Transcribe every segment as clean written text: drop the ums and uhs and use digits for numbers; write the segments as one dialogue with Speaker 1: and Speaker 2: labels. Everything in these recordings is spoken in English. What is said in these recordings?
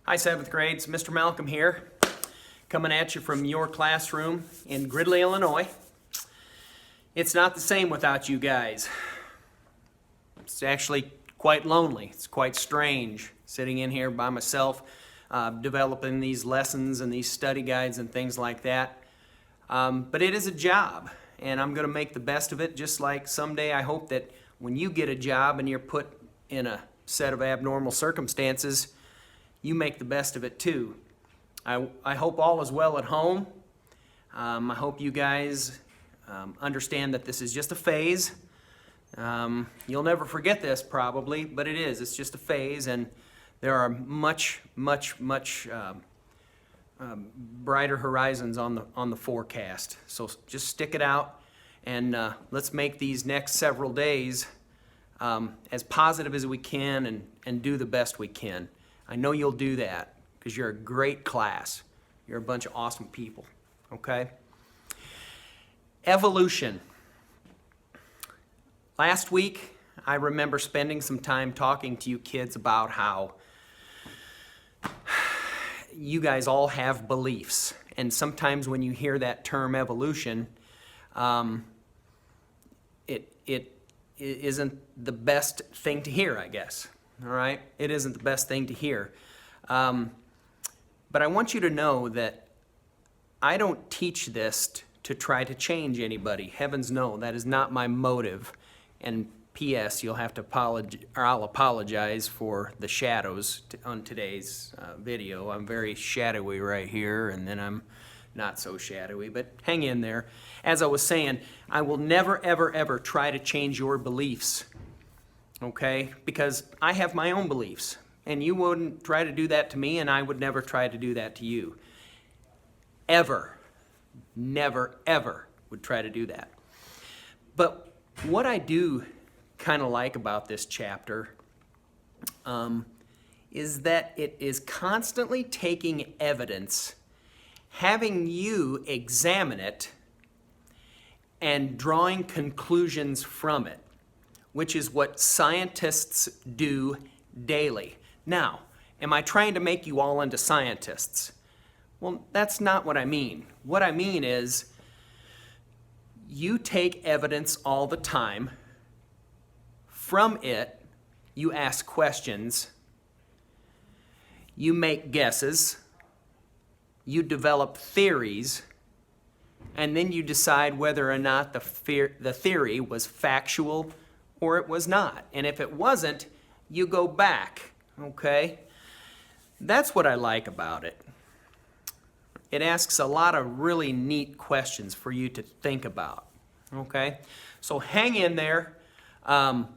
Speaker 1: Hi, 7th grade. It's Mr. Malcolm here, coming at you from your classroom in Gridley, Illinois. It's not the same without you guys. It's actually quite lonely. It's quite strange sitting in here by myself, developing these lessons and these study guides and things like that. But it is a job, and I'm going to make the best of it, just like someday I hope that when you get a job and you're put in a set of abnormal circumstances, you make the best of it too. I hope all is well at home. I hope you guys understand that this is just a phase. You'll never forget this probably, but it is. It's just a phase, and there are much brighter horizons on the forecast. So just stick it out, and let's make these next several days as positive as we can and do the best we can. I know you'll do that because you're a great class. You're a bunch of awesome people, okay? Evolution. Last week, I remember spending some time talking to you kids about how you guys all have beliefs. And sometimes when you hear that term evolution, it isn't the best thing to hear, I guess. All right? It isn't the best thing to hear. But I want you to know that I don't teach this to try to change anybody. Heavens no, that is not my motive. And P.S., you'll have to apologize, or I'll apologize for the shadows on today's video. I'm very shadowy right here, and then I'm not so shadowy, but hang in there. As I was saying, I will never, ever try to change your beliefs, okay? Because I have my own beliefs, and you wouldn't try to do that to me, and I would never try to do that to you. Ever. Never, ever would try to do that. But what I do kind of like about this chapter is that it is constantly taking evidence, having you examine it, and drawing conclusions from it, which is what scientists do daily. Now, am I trying to make you all into scientists? Well, that's not what I mean. What I mean is you take evidence all the time. From it, you ask questions. You make guesses. You develop theories. And then you decide whether or not the theory was factual or it was not. And if it wasn't, you go back, okay? That's what I like about it. It asks a lot of really neat questions for you to think about, okay? So hang in there. I'm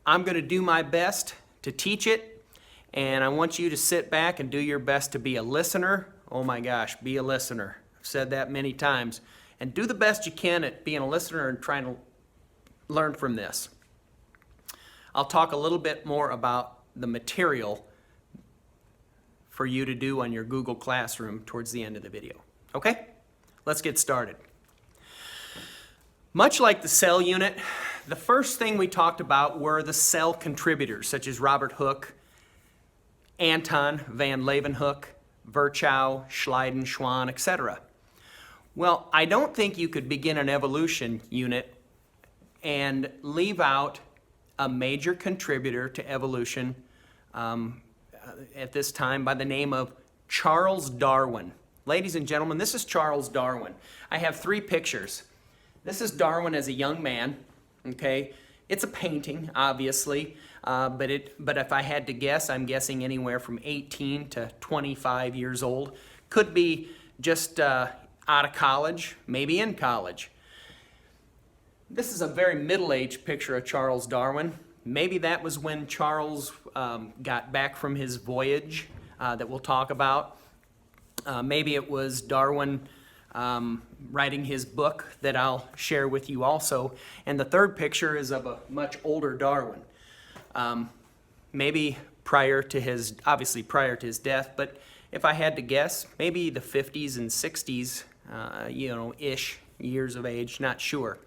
Speaker 1: going to do my best to teach it, and I want you to sit back and do your best to be a listener. Oh my gosh, be a listener. I've said that many times. And do the best you can at being a listener and trying to learn from this. I'll talk a little bit more about the material for you to do on your Google Classroom towards the end of the video. Okay? Let's get started. Much like the cell unit, the first thing we talked about were the cell contributors, such as Robert Hooke, Anton van Leeuwenhoek, Virchow, Schleiden, Schwann, etc. Well, I don't think you could begin an evolution unit and leave out a major contributor to evolution at this time by the name of Charles Darwin. Ladies and gentlemen, this is Charles Darwin. I have 3 pictures. This is Darwin as a young man, okay? It's a painting, obviously, but if I had to guess, I'm guessing anywhere from 18 to 25 years old. Could be just out of college, maybe in college. This is a very middle-aged picture of Charles Darwin. Maybe that was when Charles got back from his voyage that we'll talk about. Maybe it was Darwin writing his book that I'll share with you also. And the third picture is of a much older Darwin. Maybe prior to his death, but if I had to guess, maybe the 50s and 60s, ish years of age, not sure.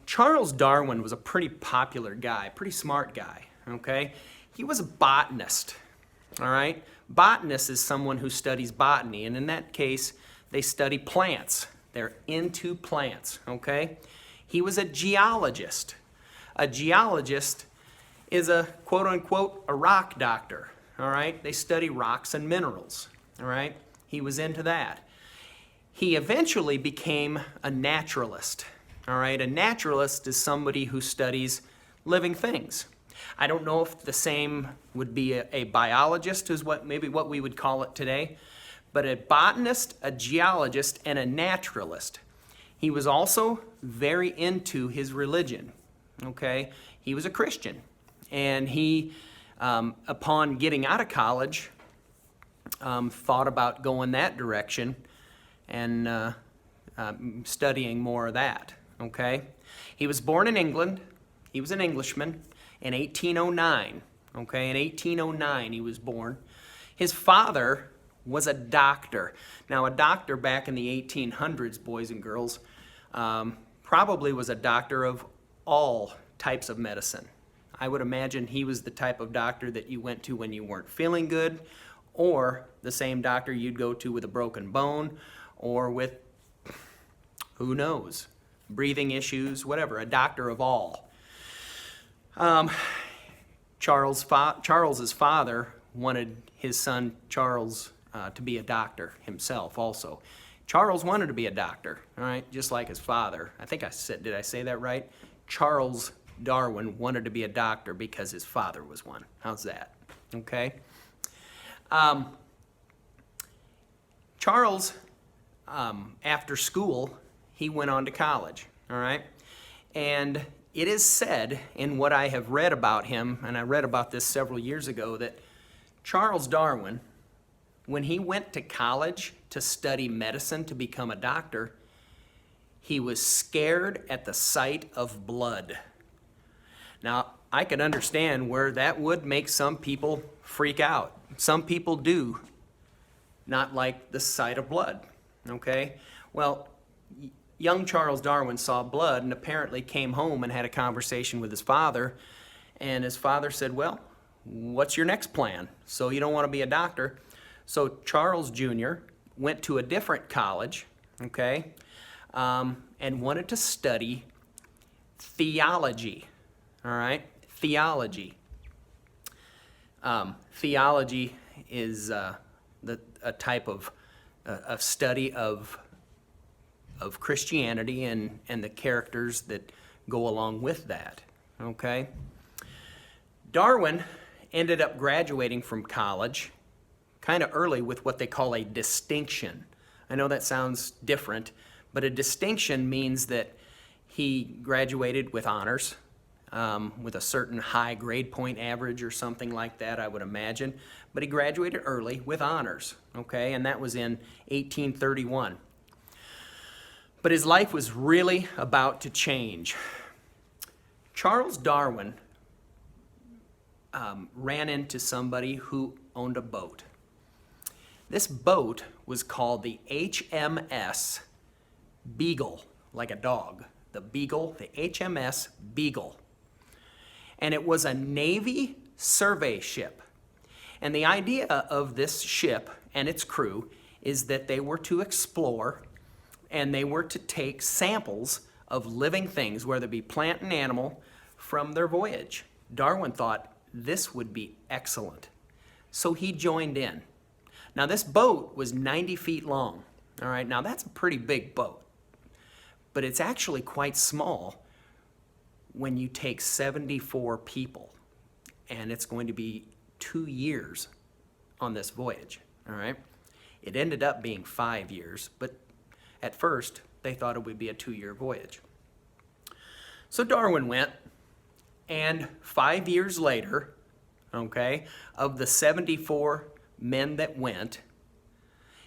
Speaker 1: Charles Darwin was a pretty popular guy, pretty smart guy, okay? He was a botanist, all right? Botanist is someone who studies botany, and in that case, they study plants. They're into plants, okay? He was a geologist. A geologist is a quote-unquote a rock doctor, all right? They study rocks and minerals, all right? He was into that. He eventually became a naturalist, all right? A naturalist is somebody who studies living things. I don't know if the same would be a biologist, is maybe what we would call it today, but a botanist, a geologist, and a naturalist. He was also very into his religion, okay? He was a Christian, and he, upon getting out of college, thought about going that direction and studying more of that, okay? He was born in England. He was an Englishman in 1809, okay? In 1809 he was born. His father was a doctor. Now, a doctor back in the 1800s, boys and girls, probably was a doctor of all types of medicine. I would imagine he was the type of doctor that you went to when you weren't feeling good, or the same doctor you'd go to with a broken bone, or with, who knows, breathing issues, whatever, a doctor of all. Charles's father wanted his son Charles to be a doctor himself also. Charles wanted to be a doctor, all right, just like his father. I think did I say that right? Charles Darwin wanted to be a doctor because his father was one. How's that? Okay. Charles, after school, he went on to college, all right? And it is said in what I have read about him, and I read about this several years ago, that Charles Darwin, when he went to college to study medicine to become a doctor, he was scared at the sight of blood. Now, I can understand where that would make some people freak out. Some people do not like the sight of blood, okay? Well, young Charles Darwin saw blood and apparently came home and had a conversation with his father, and his father said, well, what's your next plan? So you don't want to be a doctor. So Charles Jr. went to a different college, okay, and wanted to study theology, all right? Theology. Theology is a type of a study of Christianity and the characters that go along with that, okay? Darwin ended up graduating from college kind of early with what they call a distinction. I know that sounds different, but a distinction means that he graduated with honors, with a certain high grade point average or something like that, I would imagine. But he graduated early with honors, okay? And that was in 1831. But his life was really about to change. Charles Darwin ran into somebody who owned a boat. This boat was called the HMS Beagle, like a dog. The Beagle, the HMS Beagle. And it was a Navy survey ship. And the idea of this ship and its crew is that they were to explore and they were to take samples of living things, whether it be plant and animal, from their voyage. Darwin thought this would be excellent. So he joined in. Now this boat was 90 feet long. All right, now that's a pretty big boat. But it's actually quite small when you take 74 people. And it's going to be 2 years on this voyage, all right? It ended up being 5 years, but at first they thought it would be a 2-year voyage. So Darwin went, and 5 years later, okay, of the 74 men that went,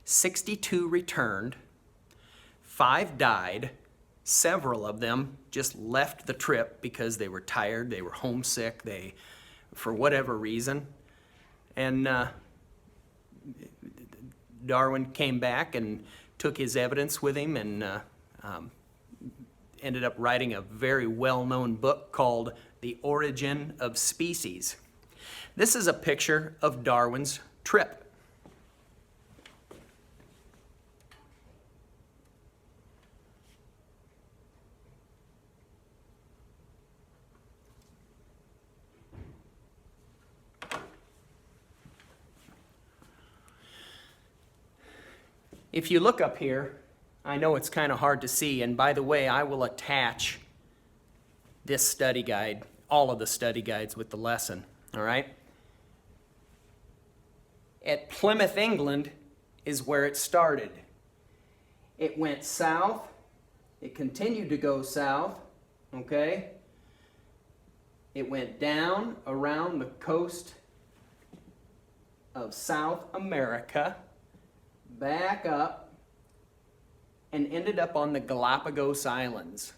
Speaker 1: 62 returned, 5 died, several of them just left the trip because they were tired, they were homesick, for whatever reason. And Darwin came back and took his evidence with him and ended up writing a very well-known book called The Origin of Species. This is a picture of Darwin's trip. If you look up here, I know it's kind of hard to see, and by the way, I will attach this study guide, all of the study guides with the lesson, all right? At Plymouth, England is where it started. It went south, it continued to go south, okay? It went down around the coast of South America, back up, and ended up on the Galapagos Islands.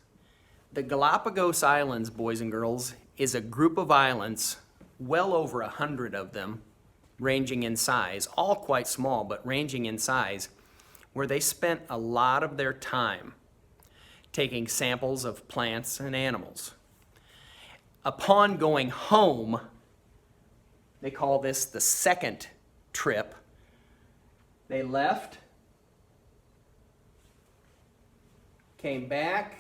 Speaker 1: The Galapagos Islands, boys and girls, is a group of islands, well over 100 of them, ranging in size, all quite small, but ranging in size, where they spent a lot of their time taking samples of plants and animals. Upon going home, they call this the second trip. They left, came back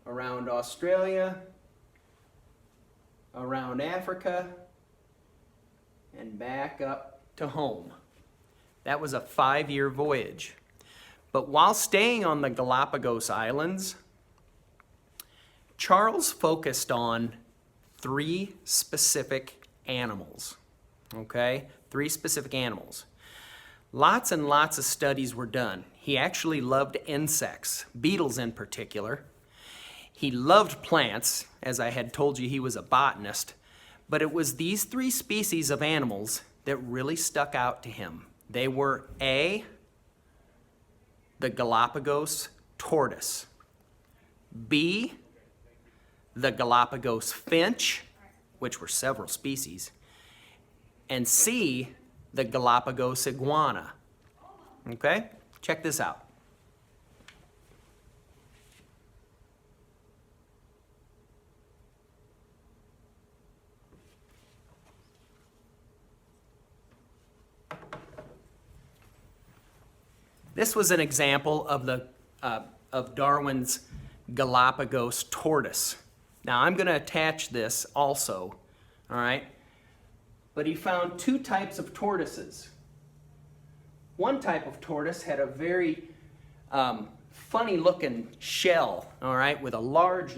Speaker 1: around Australia, around Africa, and back up to home. That was a 5-year voyage. But while staying on the Galapagos Islands, Charles focused on 3 specific animals, okay? 3 specific animals. Lots and lots of studies were done. He actually loved insects, beetles in particular. He loved plants, as I had told you he was a botanist, but it was these 3 species of animals that really stuck out to him. They were A, the Galapagos tortoise, B, the Galapagos finch, which were several species, and C, the Galapagos iguana. Okay? Check this out. This was an example of Darwin's Galapagos tortoise. Now I'm going to attach this also, all right? But he found 2 types of tortoises. One type of tortoise had a very funny looking shell, all right, with a large,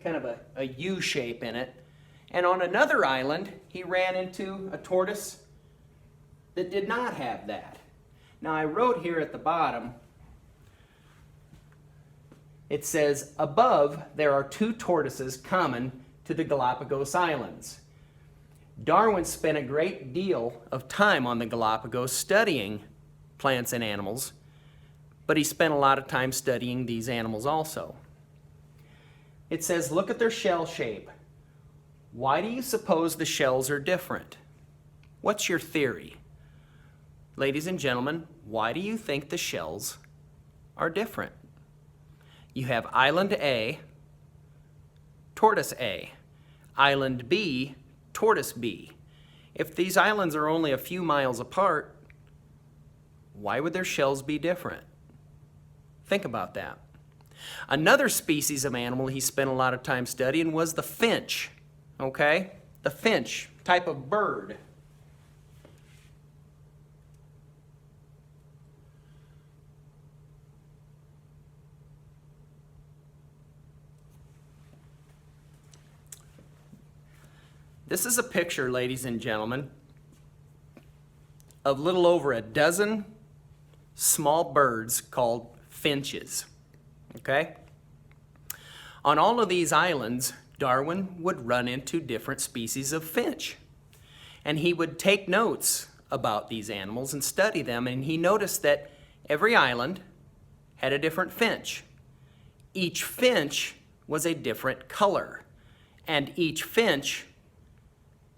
Speaker 1: kind of a U shape in it. And on another island, he ran into a tortoise that did not have that. Now I wrote here at the bottom, it says, above there are 2 tortoises common to the Galapagos Islands. Darwin spent a great deal of time on the Galapagos studying plants and animals, but he spent a lot of time studying these animals also. It says, look at their shell shape. Why do you suppose the shells are different? What's your theory? Ladies and gentlemen, why do you think the shells are different? You have Island A, Tortoise A, Island B, Tortoise B. If these islands are only a few miles apart, why would their shells be different? Think about that. Another species of animal he spent a lot of time studying was the finch, okay? The finch, type of bird. This is a picture, ladies and gentlemen, of little over a dozen small birds called finches, okay? On all of these islands, Darwin would run into different species of finch, and he would take notes about these animals and study them, and he noticed that every island had a different finch. Each finch was a different color, and each finch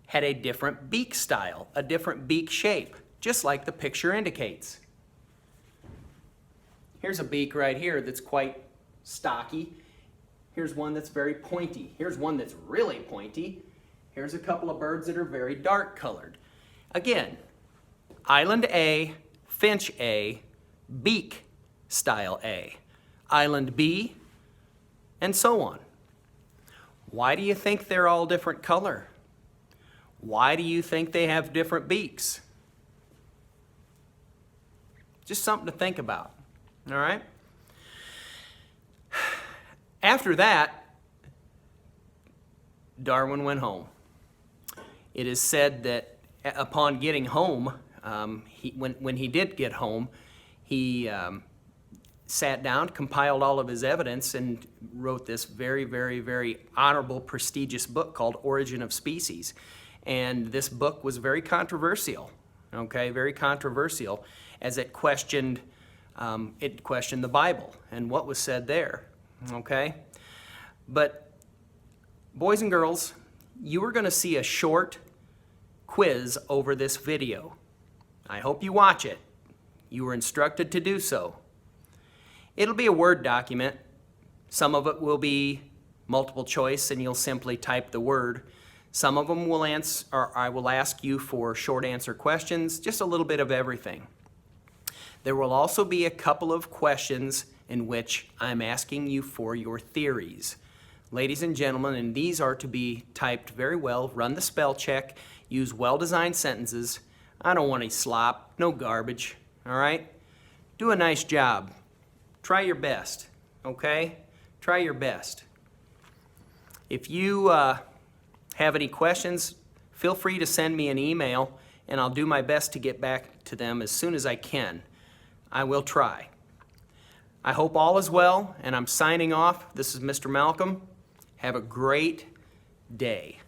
Speaker 1: had a different beak style, a different beak shape, just like the picture indicates. Here's a beak right here that's quite stocky. Here's one that's very pointy. Here's one that's really pointy. Here's a couple of birds that are very dark colored. Again, Island A, Finch A, Beak Style A, Island B, and so on. Why do you think they're all different color? Why do you think they have different beaks? Just something to think about, all right? After that, Darwin went home. It is said that upon getting home, when he did get home, he sat down, compiled all of his evidence, and wrote this very, very, very honorable, prestigious book called Origin of Species. And this book was very controversial, okay, very controversial, as it questioned the Bible and what was said there, okay? But boys and girls, you are going to see a short quiz over this video. I hope you watch it. You were instructed to do so. It'll be a Word document. Some of it will be multiple choice and you'll simply type the word. Some of them will answer, or I will ask you for short answer questions, just a little bit of everything. There will also be a couple of questions in which I'm asking you for your theories. Ladies and gentlemen, and these are to be typed very well, run the spell check, use well-designed sentences. I don't want any slop, no garbage, all right? Do a nice job. Try your best, okay? Try your best. If you have any questions, feel free to send me an email, and I'll do my best to get back to them as soon as I can. I will try. I hope all is well, and I'm signing off. This is Mr. Malcolm. Have a great day.